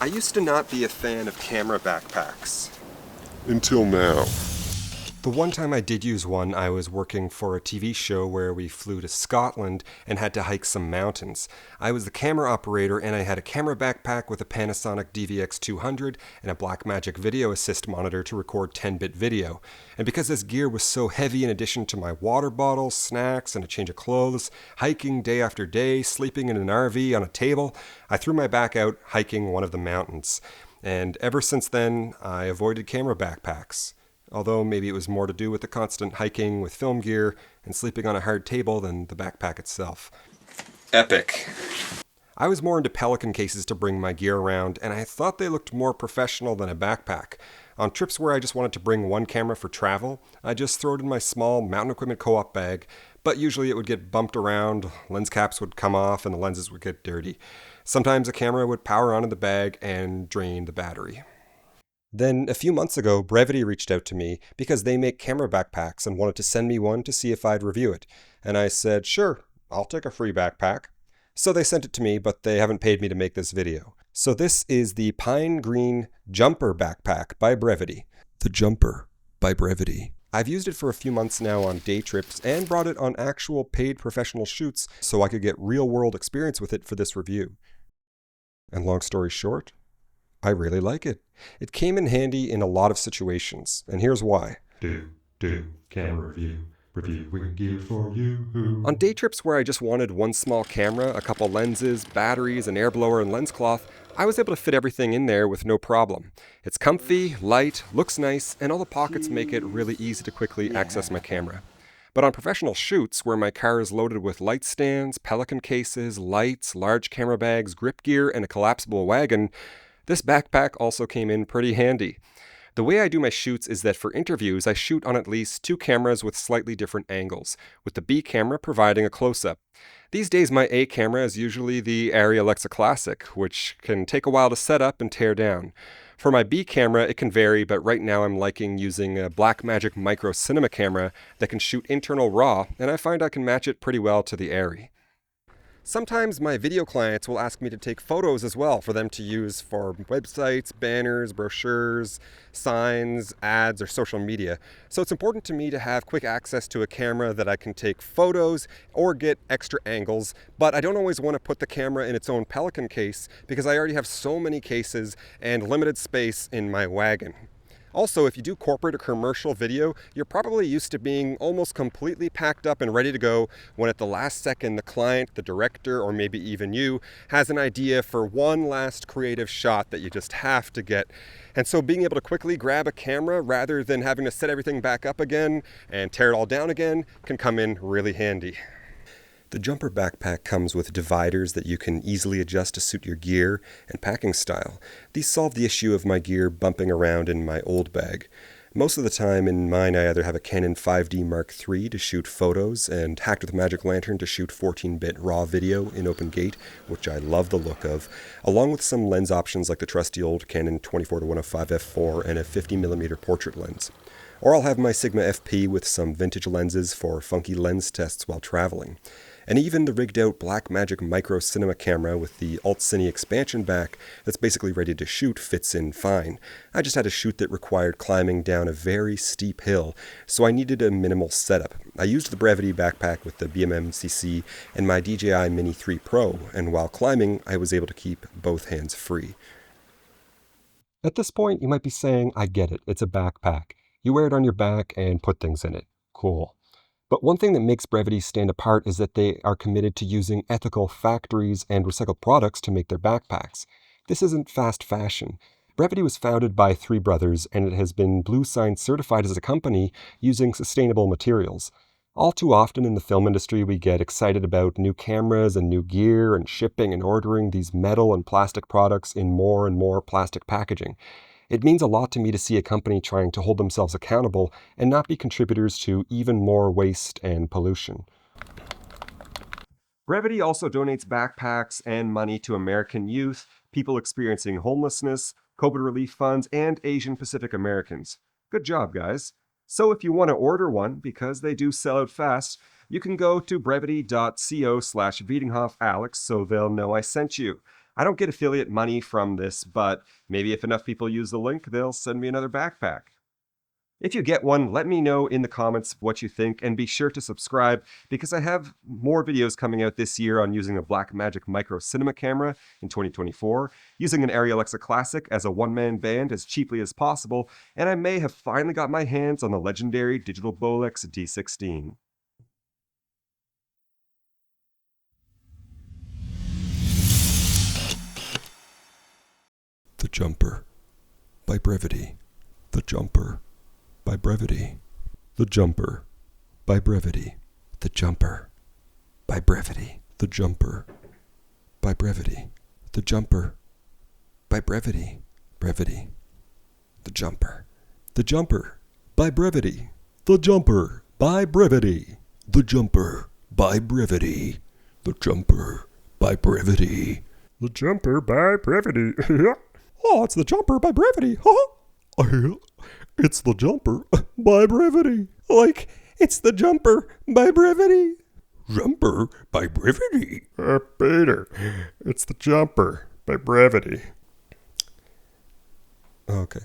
I used to not be a fan of camera backpacks. Until now. The one time I did use one, I was working for a TV show where we flew to Scotland and had to hike some mountains. I was the camera operator and I had a camera backpack with a Panasonic DVX200 and a Blackmagic Video Assist monitor to record 10-bit video. And because this gear was so heavy in addition to my water bottle, snacks, and a change of clothes, hiking day after day, sleeping in an RV on a table, I threw my back out hiking one of the mountains. And ever since then, I avoided camera backpacks. Although maybe it was more to do with the constant hiking with film gear and sleeping on a hard table than the backpack itself. Epic. I was more into Pelican cases to bring my gear around, and I thought they looked more professional than a backpack. On trips where I just wanted to bring one camera for travel, I just throw it in my small mountain equipment co-op bag, but usually it would get bumped around, lens caps would come off, and the lenses would get dirty. Sometimes a camera would power onto the bag and drain the battery. Then, a few months ago, Brevite reached out to me because they make camera backpacks and wanted to send me one to see if I'd review it. And I said, sure, I'll take a free backpack. So they sent it to me, but they haven't paid me to make this video. So this is the Pine Green Jumper Backpack by Brevite. The Jumper by Brevite. I've used it for a few months now on day trips and brought it on actual paid professional shoots so I could get real-world experience with it for this review. And long story short, I really like it. It came in handy in a lot of situations, and here's why. Camera reviewing gear for you. On day trips where I just wanted one small camera, a couple lenses, batteries, an air blower, and lens cloth, I was able to fit everything in there with no problem. It's comfy, light, looks nice, and all the pockets make it really easy to quickly access my camera. But on professional shoots, where my car is loaded with light stands, Pelican cases, lights, large camera bags, grip gear, and a collapsible wagon, this backpack also came in pretty handy. The way I do my shoots is that for interviews, I shoot on at least two cameras with slightly different angles, with the B camera providing a close-up. These days, my A camera is usually the Arri Alexa Classic, which can take a while to set up and tear down. For my B camera, it can vary, but right now I'm liking using a Blackmagic Micro Cinema camera that can shoot internal RAW, and I find I can match it pretty well to the Arri. Sometimes my video clients will ask me to take photos as well for them to use for websites, banners, brochures, signs, ads, or social media. So it's important to me to have quick access to a camera that I can take photos or get extra angles, but I don't always want to put the camera in its own Pelican case because I already have so many cases and limited space in my wagon. Also, if you do corporate or commercial video, you're probably used to being almost completely packed up and ready to go when at the last second the client, the director, or maybe even you has an idea for one last creative shot that you just have to get. And so being able to quickly grab a camera rather than having to set everything back up again and tear it all down again can come in really handy. The Jumper backpack comes with dividers that you can easily adjust to suit your gear and packing style. These solve the issue of my gear bumping around in my old bag. Most of the time in mine I either have a Canon 5D Mark III to shoot photos and Hacked with Magic Lantern to shoot 14-bit RAW video in open gate, which I love the look of, along with some lens options like the trusty old Canon 24-105 f4 and a 50mm portrait lens. Or I'll have my Sigma FP with some vintage lenses for funky lens tests while traveling. And even the rigged out Blackmagic Micro Cinema camera with the Alt-Cine expansion back that's basically ready to shoot fits in fine. I just had a shoot that required climbing down a very steep hill, so I needed a minimal setup. I used the Brevite backpack with the BMMCC and my DJI Mini 3 Pro, and while climbing, I was able to keep both hands free. At this point, you might be saying, I get it, it's a backpack. You wear it on your back and put things in it. Cool. But one thing that makes Brevite stand apart is that they are committed to using ethical factories and recycled products to make their backpacks. This isn't fast fashion. Brevite was founded by three brothers, and it has been Blue Sign certified as a company using sustainable materials. All too often in the film industry, we get excited about new cameras and new gear and shipping and ordering these metal and plastic products in more and more plastic packaging. It means a lot to me to see a company trying to hold themselves accountable and not be contributors to even more waste and pollution. Brevite also donates backpacks and money to American youth, people experiencing homelessness, COVID relief funds, and Asian Pacific Americans. Good job, guys. So if you want to order one, because they do sell out fast, you can go to brevite.co/Vietinghoff Alex so they'll know I sent you. I don't get affiliate money from this, but maybe if enough people use the link, they'll send me another backpack. If you get one, let me know in the comments what you think, and be sure to subscribe because I have more videos coming out this year on using a Blackmagic Micro Cinema camera in 2024, using an Arri Alexa Classic as a one-man band as cheaply as possible, and I may have finally got my hands on the legendary Digital Bolex D16. The Jumper by Brevite. The Jumper by Brevite. The Jumper by Brevite. The Jumper by Brevite. The Jumper by Brevite. The Jumper by Brevite. Brevite. The Jumper. The Jumper by Brevite. The Jumper by Brevite. The Jumper by Brevite. The Jumper by Brevite. The Jumper by Brevite. Oh, it's the Jumper by Brevite. It's the Jumper by Brevite. Like, it's the Jumper by Brevite. Jumper by Brevite. Peter, it's the Jumper by Brevite. Okay.